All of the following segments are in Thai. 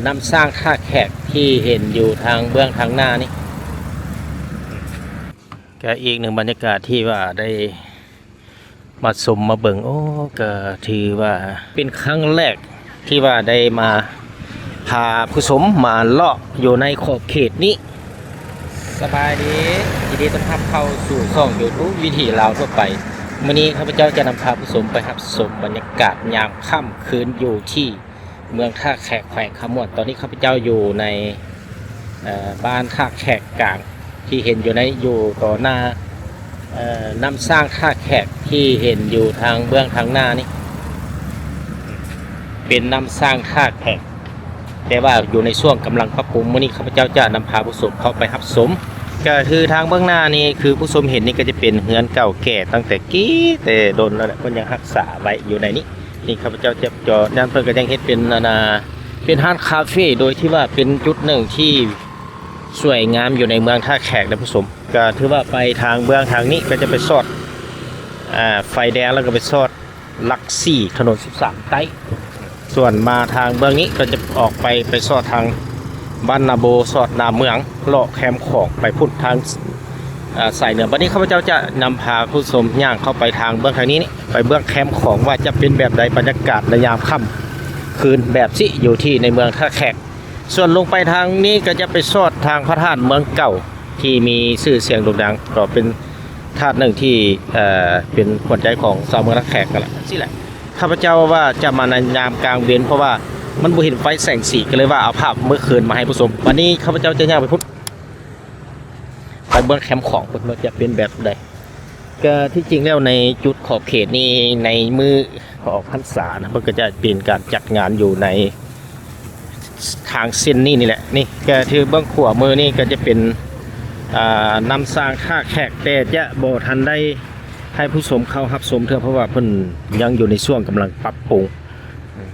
นำสร้างท่าแขกที่เห็นอยู่ทางเบื้องทางหน้านี่ก็อีกหนึ่งบรรยากาศที่ว่าได้มาชมมาเบิ่งโอ้ก็ถือว่าเป็นครั้งแรกที่ว่าได้มาพาผู้ชมมาเลาะอยู่ในขอบเขตนี้สบายดียินดีต้อนรับเข้าสู่ช่อง YouTube วิถีลาวทั่วไปวันนี้ข้าพเจ้าจะนำพาผู้ชมไปรับชมบรรยากาศยามค่ำคืนอยู่ที่เมืองท่าแขกแขวงขมวนตอนนี้ข้าพเจ้าอยู่ในบ้านท่าแขกกลางที่เห็นอยู่ต่อหน้านำสร้างท่าแขกที่เห็นอยู่ทางเบื้องทางหน้านี่เป็นนำสร้างท่าแขกแต่ว่าอยู่ในช่วงกำลังปรับปรุงวันนี้ข้าพเจ้าจะนำพาผู้ชมเข้าไปรับชมก็คือทางเบื้องหน้านี่คือผู้ชมเห็นนี่ก็จะเป็นเฮือนเก่าแก่ตั้งแต่กี้แต่โดนแล้วมันยังรักษาไว้อยู่ในนี้นี่ข้าพเจ้าจะจอด้านเพื่อนก็ยังเห็นเป็นห้างคาเฟ่โดยที่ว่าเป็นจุดหนึ่งที่สวยงามอยู่ในเมืองท่าแขกนะผู้ชมก็ถือว่าไปทางเบื้องทางนี้ก็จะไปสอดไฟแดงแล้วก็ไปสอดหลักสี่ถนน13ไต้ส่วนมาทางเบื้องนี้ก็จะออกไปสอดทางบ้านนาโบสอดนาเมืองเลาะแคมป์ของไปพุ่นทางสายเหนือวันนี้ข้าพเจ้าจะนำพาผู้ชมย่างเข้าไปทางเบื้องทางนี้ไปเบื้องแคมป์ของว่าจะเป็นแบบใดบรรยากาศในยามค่ำคืนแบบสิอยู่ที่ในเมืองท่าแขกส่วนลงไปทางนี้ก็จะไปสอดทางพระธาตุเมืองเก่าที่มีชื่อเสียงโด่งดังก็เป็นธาตุหนึ่งที่เป็นหัวใจของชาวเมืองท่าแขกกันแหละสิแหละข้าพเจ้าว่าจะมาในยามกลางเวียนเพราะว่ามันบ่เห็นไฟแสงสีก็เลยว่าเอาภาพเมื่อคืนมาให้ผู้ชมวันนี้ข้าพเจ้าจะย่างไปเบื้องแคมป์ของมันจะเป็นแบบใดก็ที่จริงแล้วในจุดขอบเขตนี้ในมือของพรรษานะมันก็จะเป็นการจัดงานอยู่ในทางเส้นนี่แหละนี่ก็คือเบื้องขวามือนี่ก็จะเป็นนำสร้างท่าแขกแต่จะบ่ทันได้ให้ผู้ชมเข้ารับชมเถอะเพราะว่าเพิ่นยังอยู่ในช่วงกำลังปรับปรุง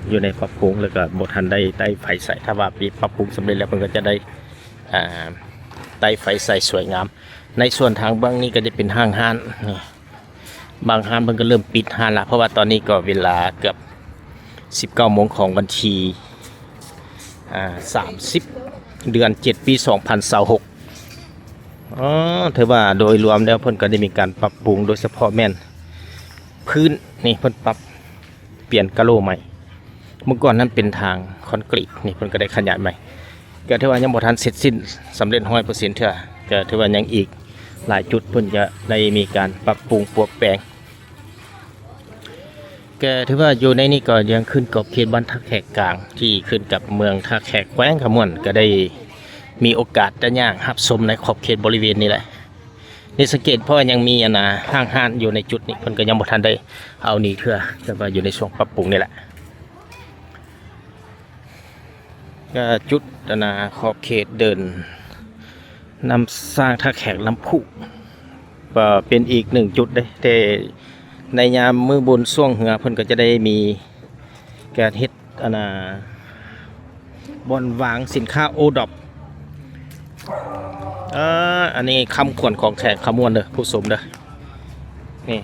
อยู่ในปรับปรุงแล้วก็บ่ทันได้ไฟใส่ถ้าว่าปีปรับปรุงสำเร็จแล้วเพิ่นก็จะได้ไต้ไฟใส่สวยงามในส่วนทางเบื้องนี้ก็จะเป็นห้างบางห้างเพิ่นก็เริ่มปิดห้างละเพราะว่าตอนนี้ก็เวลาเกือบ19 โมงของวันที่30 เดือน 7 ปี 2026ถือว่าโดยรวมแล้วเพิ่นก็ได้มีการปรับปรุงโดยเฉพาะแม่นพื้นนี่เพิ่นปรับเปลี่ยนกะโหลใหม่เมื่อก่อนนั้นเป็นทางคอนกรีตนี่เพิ่นก็ได้ขยายใหม่ก็ถือว่ายังบ่ทันเสร็จสิ้นสำเร็จ 100% เท่าก็ถือว่ายังอีกหลายจุดเพิ่นจะได้มีการปรับปรุงปรับแปลงก็ถือว่าอยู่ในนี้ก็ยังขึ้นกับเขตบ้านท่าแขกกลางที่ขึ้นกับเมืองท่าแขกแขวงขมวนก็ได้มีโอกาสจะย่างรับชมในขอบเขตบริเวณนี้แหละนี่สังเกตเพราะยังมีห้างอยู่ในจุดนี้เพิ่นก็ยังบ่ทันได้เอานี่เถื่อแต่ว่าอยู่ในช่วงปรับปรุงนี่แหละก็จุดขอบเขตเดินนำสร้างท่าแขกลำพูก็เป็นอีกหนึ่งจุดได้แต่ในยามมือบุญช่วงเหือเพิ่นก็จะได้มีการเฮ็ดบอนวางสินค้าโอดอปอันนี้คำขวัญของแขกขมวนเด้อผู้ชมเด้อนี่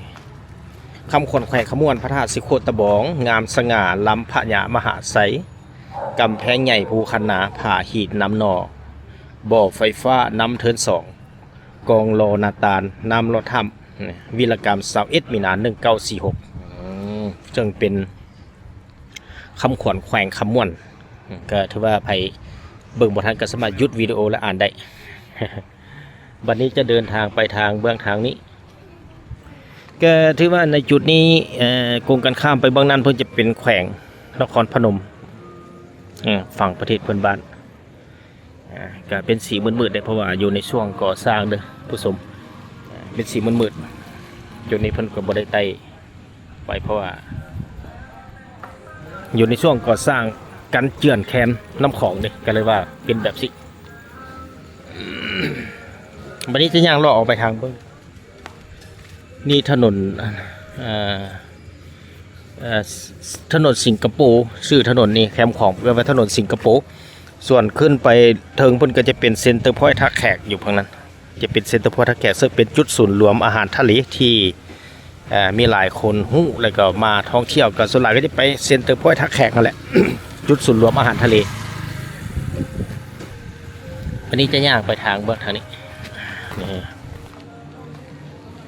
คำขวัญแขกขมวนพระธาตุสิโคตะบองงามสง่าลำพระยามหาไสกำแพงใหญ่ภูคันนาผาหีดน้ำหนอบ่อไฟฟ้าน้ำเทิน2กองโลนาตาลน้ำรถถ้ำวีรกรรม21 มีนา 1946จึงเป็นคำขวัญแขวงขมวนก็ถือว่าไผเบิ่งบ่ทันก็สามารถหยุดวิดีโอและอ่านได้ บัดนี้จะเดินทางไปทางเบื้องทางนี้ก็ถือว่าในจุดนี้กงกันข้ามไปเบื้องนั้นเพิ่นจะเป็นแขวงนครพนมฝั่งประเทศเพื่อนบ้านก็เป็นสีมืดๆได้เพราะว่าอยู่ในช่วงก่อสร้างเด้อผู้ชมเป็นสีมืดๆจุดนี้เพิ่นก็บ่ได้ไต่ไปเพราะว่าอยู่ในช่วงก่อสร้างกันเจือนแคมน้ำของนี่ก็เลยว่าเป็นแบบสิวันนี้จะย่างเลาะออกไปทางเบื้องนี่ถนนสิงคโปร์ชื่อถนนนี่แคมของเรียกว่าถนนสิงคโปร์ส่วนขึ้นไปเทิงเพิ่นก็จะเป็นเซ็นเตอร์พอยต์ท่าแขกอยู่ฝั่งนั้นจะเป็นเซ็นเตอร์พอยต์ท่าแขกซึ่งเป็นจุดศูนย์รวมอาหารทะเลที่มีหลายคนฮู้แล้วก็มาท่องเที่ยวกันส่วนหลายก็จะไปเซ็นเตอร์พอยต์ท่าแขกนั่นแหละ จุดศูนย์รวมอาหารทะเล วันนี้จะย่างไปทางเบื้องทางนี้นี่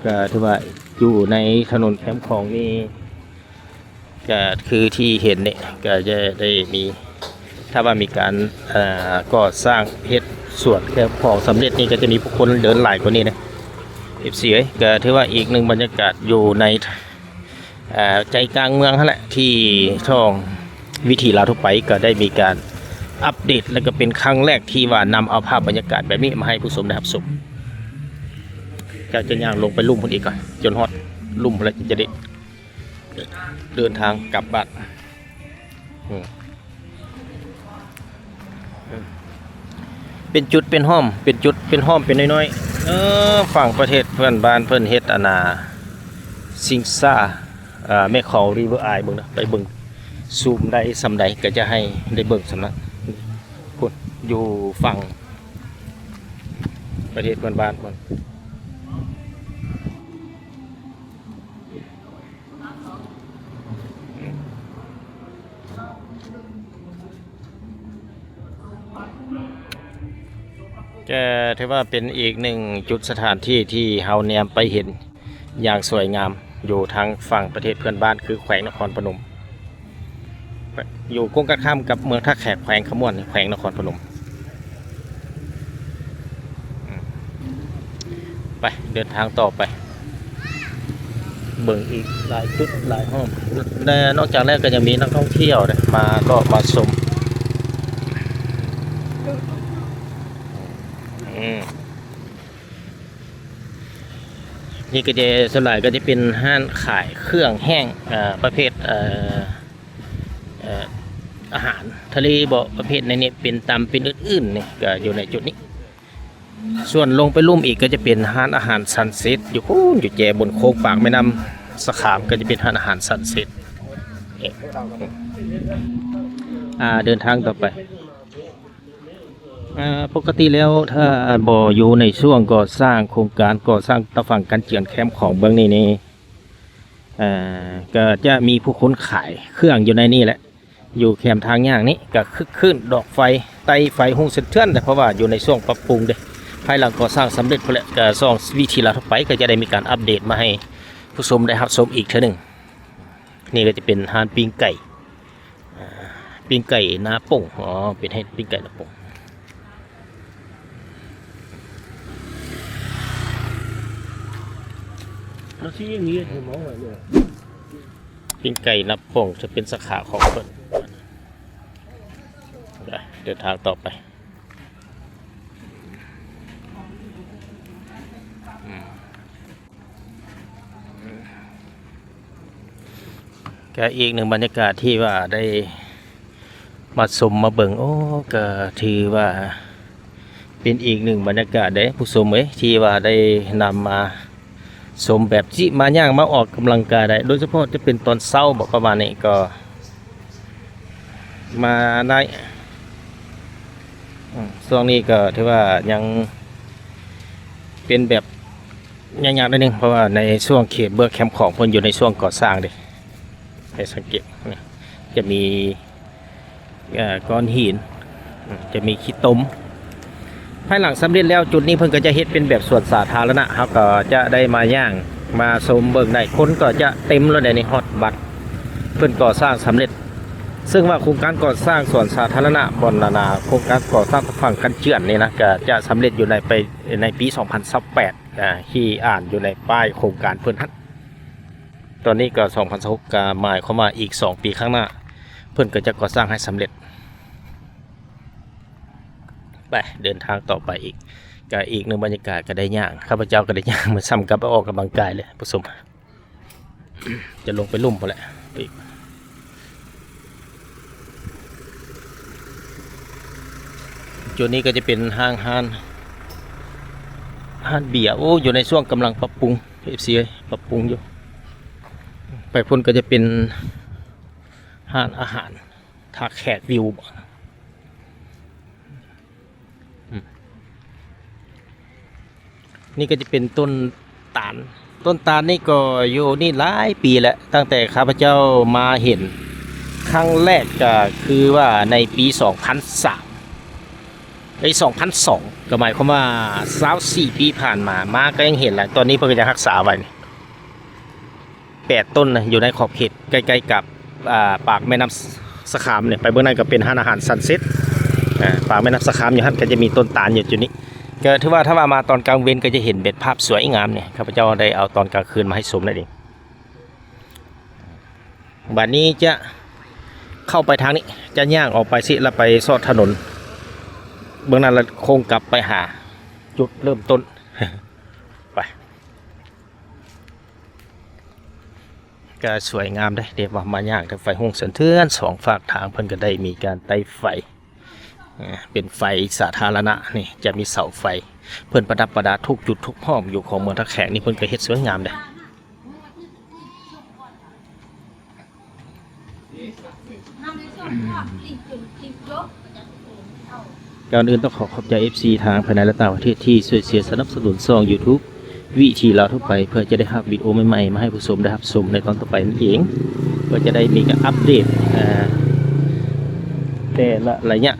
ก็ถือว่าอยู่ในถนนแคมป์ของนี่ก็คือที่เห็นเนี่ยก็จะได้มีถ้าว่ามีการก่อสร้างเฮ็ดสวนแคมป์ของสำเร็จนี่ก็จะมีผู้คนเดินหลายกว่านี้นะ14ก็ถือว่าอีกหนึ่งบรรยากาศอยู่ในใจกลางเมืองนั่นแหละที่ช่องวิถีลาวทั่วไปก็ได้มีการอัปเดตและก็เป็นครั้งแรกที่ว่านำเอาภาพบรรยากาศแบบนี้มาให้ผู้ชมได้รับชมจะย่างลงไปลุ่มพุ่นอีกก่อนจนฮอดลุ่มแล้วจะได้เดินทางกลับบ้านเป็นจุดเป็นห้อมเป็นจุดเป็นห้อมเป็นน้อยๆฝั่งประเทศเพื่อนบ้านเพื่อนเฮ็ดอาณาซิงซ่าแม่เขารีเวอร์ไอเบิ่งนะไปเบิ่งซูมได้สำใดก็จะให้ได้เบิ่งสำนักพุ่นอยู่ฝั่งประเทศเพื่อนบ้านพุ่นก็ถือว่าเป็นอีกหนึ่งจุดสถานที่ที่เฮาแนมไปเห็นอย่างสวยงามอยู่ทางฝั่งประเทศเพื่อนบ้านคือแขวงนครพนมอยู่กงกันข้ามกับเมืองท่าแขกแขวงขมวนแขวงนครพนมไปเดินทางต่อไปเบิ่งอีกหลายจุดหลายห้องและนอกจากแรกก็จะมีนักท่องเที่ยวมาก็มาชมนี่ก็จะส่วนใหญ่ก็จะเป็นห้างขายเครื่องแห้งประเภทอาหารทะเลบ่ประเภทในนี้เป็นตำเป็นอื่นๆเนี่ยก็อยู่ในจุดนี้ส่วนลงไปลุ่มอีกก็จะเป็นห้างอาหารซันเซ็ตอยู่อยู่แจบนโค้งปากแม่น้ำสะขามก็จะเป็นห้างอาหารซันเซ็ตเดินทางต่อไปปกติแล้วถ้าบ่ออยู่ในช่วงก่อสร้างโครงการก่อสร้างตะฝั่งกันเจือนแคมป์ของเบื้องนี้นี่ก็จะมีผู้คนขายเครื่องอยู่ในนี่แหละอยู่แคมป์ทางย่างนี้ก็คึกคืนดอกไฟไตไฟหุ่งเสถียรแต่เพราะว่าอยู่ในช่วงปรับปรุงเด้ภายหลังก่อสร้างสำเร็จพอแล้วก็ซ่องวิธีลาวทั่วไปก็จะได้มีการอัปเดตมาให้ผู้ชมได้รับชมอีกเท่านึงนี่ก็จะเป็นฮานปิ้งไก่นาป่งเป็นให้ปิ้งไก่นาป่งnó chỉ như thế món này luôn ปิ้งไก่นับป่งจะเป็นสาขาของเพิ่นเดินทางต่อไปก็อีกหนึ่งบรรยากาศที่ว่าได้มาชมมาเบิ่งก็ถือว่าเป็นอีกหนึ่งบรรยากาศได้ผู้ชมที่ว่าได้นำมาชมแบบที่มาย่างมาออกกำลังกายได้โดยเฉพาะจะเป็นตอนเช้าบอกประมาณนี้ก็มาได้ช่วงนี้ก็ถือว่ายังเป็นแบบยากๆนิดนึงเพราะว่าในช่วงเขตเบื้องแคมป์ของเพิ่นอยู่ในช่วงก่อสร้างเด้ให้สังเกตจะมีก้อนหินจะมีขี้ตมภายหลังสำเร็จแล้วจุดนี้เพิ่นก็จะเฮ็ดเป็นแบบสวนสาธารณะครับก็จะได้มาย่างมาชมเบิ่งได้คนก็จะเต็มแล้วในฮอตบัตรเพิ่นก่อสร้างสำเร็จซึ่งว่าโครงการก่อสร้างสวนสาธารณะบอนนานาโครงการก่อสร้างฝั่งกันเจือนนี่นะก็จะสำเร็จอยู่ในปี2028ที่อ่านอยู่ในป้ายโครงการเพิ่นฮั่นตอนนี้ก็2026ก็หมายเข้ามาอีก2ปีข้างหน้าเพิ่นก็จะก่อสร้างให้สำเร็จไปเดินทางต่อไปอีกก็อีกหนึ่งบรรยากาศก็ได้ย่างข้าพเจ้าก็ได้ย่างเหมือนซ้ำกับออกกำลังกายเลยผู้ชมจะลงไปลุ่มพอแหละอีกจุดนี้ก็จะเป็นห้างเบียร์อยู่ในช่วงกำลังปรับปรุง FC ปรับปรุงอยู่ไปพ้นก็จะเป็นห้างอาหารท่าแขกวิวนี่ก็จะเป็นต้นตาลนี่ก็อยู่นี่หลายปีแล้วตั้งแต่ข้าพเจ้ามาเห็นครั้งแรกก็คือว่าในปี2003 2002ก็หมายความว่า24ปีผ่านมาก็ยังเห็นแหละตอนนี้เพิ่นก็ยังรักษาไว้นี่8ต้นนะอยู่ในขอบเขตใกล้ๆกับปากแม่น้ำสะขามเนี่ยไปเบื้องนั้นก็เป็นร้านอาหารซันเซ็ตปากแม่น้ำสะขามอยู่หั่นก็จะมีต้นตาลอยู่จุดนี้ก็ถือว่าถ้าว่ามาตอนกลางเว้นก็จะเห็นเบ็ดภาพสวยงามเนี่ยข้าพเจ้าได้เอาตอนกลางคืนมาให้ชมนั่นเองบัดนี้จะเข้าไปทางนี้จะย่างออกไปสิแล้วไปซอดถนนเบื้องนั้นเราโค้งกลับไปหาจุดเริ่มต้น ไปก็สวยงามได้เดี๋ยวว่ามาย่างทางไฟห้องเสนเทือนสองฝากทางเพิ่นก็ได้มีการไต่ไฟเป็นไฟสาธารณะนี่จะมีเสาไฟเพิ่นประดับประดาทุกจุดทุกห้องอยู่ของเมืองท่าแขกนี่เพิ่นก็เฮ็ดสวยงามเด้ก่อนอื่นต้องขอบใจ FC ทางภายในและต่างประเทศที่ช่วยเสียสนับสนุนช่อง YouTube วิธีเราทั่วไปเพื่อจะได้รับวิดีโอใหม่ๆมาให้ผู้ชมได้รับชมในตอนต่อไปนั่นเองเพื่อจะได้มีการอัปเดตแต่ละระยะ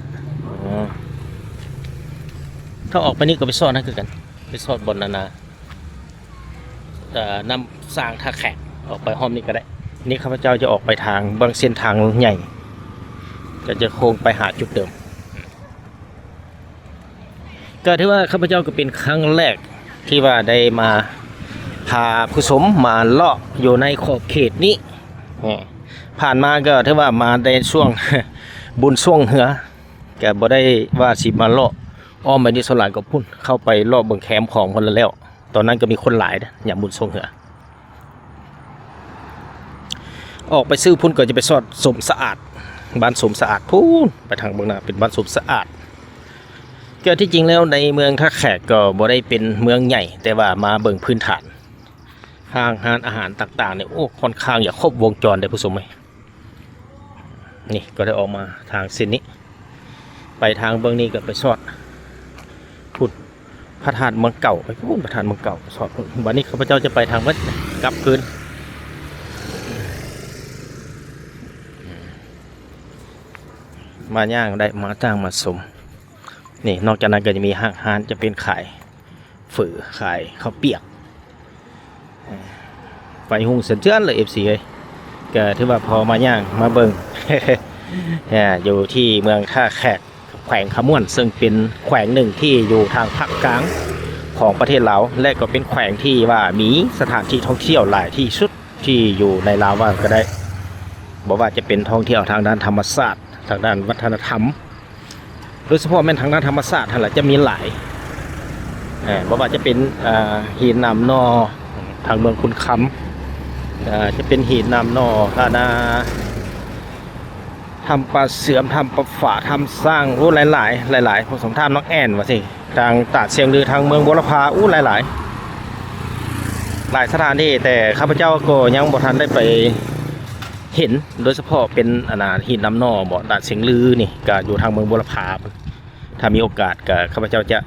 ถ้าออกไปนี่ก็ไปซ่อนนั่นคือกันไปซ่อนบนนานำสร้างท่าแขกออกไปห้อมนี่ก็ได้นี่ข้าพเจ้าจะออกไปทางบางเส้นทางใหญ่ก็จะโค้งไปหาจุดเดิมก็ถือว่าข้าพเจ้าก็เป็นครั้งแรกที่ว่าได้มาพาผู้ชมมาเลาะอยู่ในขอบเขตนี้ผ่านมาก็ถือว่ามาในช่วง บุญช่วงเหือก็บ่ได้ว่าสิมาเลาะอ้อมไปนี่สลายกับพุ่นเข้าไปเลาะเบิ่งแคมป์ของคนละแล้วตอนนั้นก็มีคนหลายนะอย่างบุญช่วงเหือออกไปซื้อพุ่นก็จะไปสอดสมสะอาดบ้านสมสะอาดพุ่นไปทางเมืองนาเป็นบ้านสมสะอาดก็ที่จริงแล้วในเมืองท่าแขกก็บ่ได้เป็นเมืองใหญ่แต่ว่ามาเบิ่งพื้นฐานห้างร้านอาหารต่างๆเนี่ยโอ้ค่อนข้างอย่าครบวงจรได้ผู้ชมไหมนี่ก็ได้ออกมาทางเส้นนี้ไปทางเบื้องนี้ก็ไปสอดพุทธพระธาตุเมืองเก่าไปพูดพระธาตุเมืองเก่าสอดวันนี้ข้าพเจ้าจะไปทางวัดกลับคืนมาย่างได้มาจ้างมาสมนี่นอกจากนั้นก็จะมีห้างร้านจะเป็นขายฝือขายข้าวเปียกไฟหุงเสนเจือนเลย FC เลยก็ถือว่าพอมาย่างมาเบิ่ง อยู่ที่เมืองท่าแขกแขวงขม่วนซึ่งเป็นแขวงหนึ่งที่อยู่ทางภาคกลางของประเทศลาวและก็เป็นแขวงที่ว่ามีสถานที่ท่องเที่ยวหลายที่สุดที่อยู่ในลาวว่าก็ได้บอกว่าจะเป็นท่องเที่ยวทางด้านธรรมศาสตร์ทางด้านวัฒนธรรมโดยเฉพาะแม่นทางด้านธรรมศาสตร์นั่นแหละจะมีหลายบอกว่าจะเป็นหินน้ำนอทางเมืองคุณคำจะเป็นหินน้ำนอทำปลาเสื่อมทำปลาฝาทำสร้างอู้หลายผสมท่ามน้องแอนว่าสิทางตาดเชียงลือทางเมืองบุรพาอู้หลายสถานที่แต่ข้าพเจ้าก็ยังบ่ทันได้ไปเห็นโดยเฉพาะเป็นหินน้ำนอบ่ตาดเชียงลือนี่ก็อยู่ทางเมืองบุรพาถ้ามีโอกาสก็ข้าพเจ้าจะ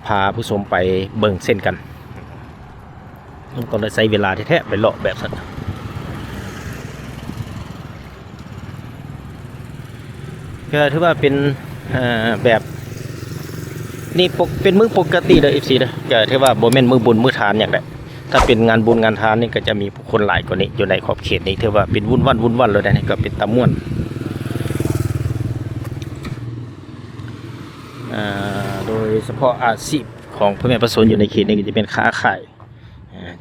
พาผู้ชมไปเบิ่งเส้นกันต้องได้ใช้เวลาแท้ๆไปเลาะแบบนั้นก็ถือว่าเป็นแบบนี่เป็นมื้อปกติเลย FC เด้อก็ถือว่าบ่แม่นมื้อบุญมื้อทานอย่างใดถ้าเป็นงานบุญงานทานนี่ก็จะมีผู้คนหลายกว่านี้อยู่ในขอบเขตนี้ถือว่าเป็นวุ่นวันเลยนะนี่ก็เป็นตะม่วนโดยเฉพาะอาชีพของพ่อแม่ประชาชนอยู่ในเขตนี้ก็จะเป็นค้าขาย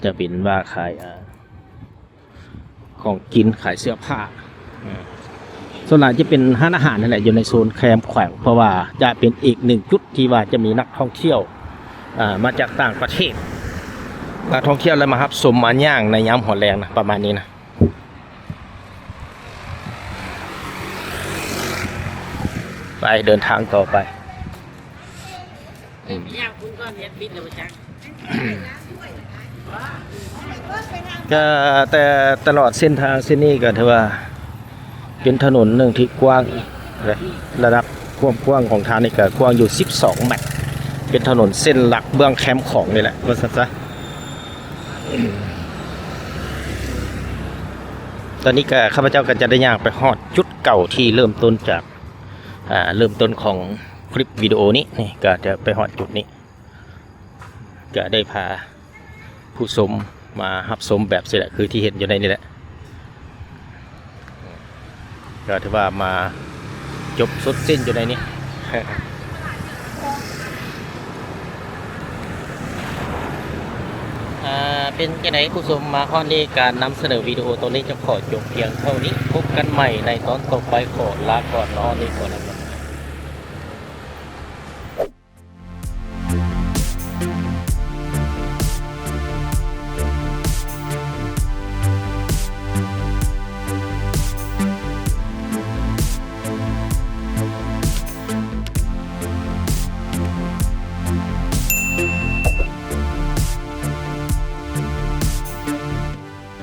จะเป็นว่าขายของกินขายเสื้อผ้าส่วนใหญ่จะเป็นร้านอาหารนั่นแหละอยู่ในโซนแคมป์แขวงเพราะว่าจะเป็นอีกหนึ่งจุดที่ว่าจะมีนักท่องเที่ยวมาจากต่างประเทศมาท่องเที่ยวแล้วมารับชมมาย่างในยามหัวแรงนะประมาณนี้นะไปเดินทางต่อไปก็แต่ตลอดเส้นทางเส้นนี้ก็ถือว่าเป็นถนนหนึ่งที่กว้างระดับความกว้างของทางนี่ก็กว้างอยู่12 เมตรเป็นถนนเส้นหลักเบื้องแคมป์ของนี่แหละว่าซะตอนนี้ก็ข้าพเจ้าก็จะได้ย่างไปฮอดจุดเก่าที่เริ่มต้นจากเริ่มต้นของ คลิปวิดีโอนี้นี่ก็จะไปฮอดจุดนี้ก็ได้พาผู้ชมมารับชมแบบนี้แหละคือที่เห็นอยู่ในนี้แหละก็ถือว่ามาจบสุดสิ้นอยู่ในนี้ เป็นจังไดผู้ชมมาข้อนี้การนำเสนอวิดีโอตัวนี้จะขอจบเพียงเท่านี้พบกันใหม่ในตอนต่อไปขอลาก่อนเนาะนี่ก่อนนะ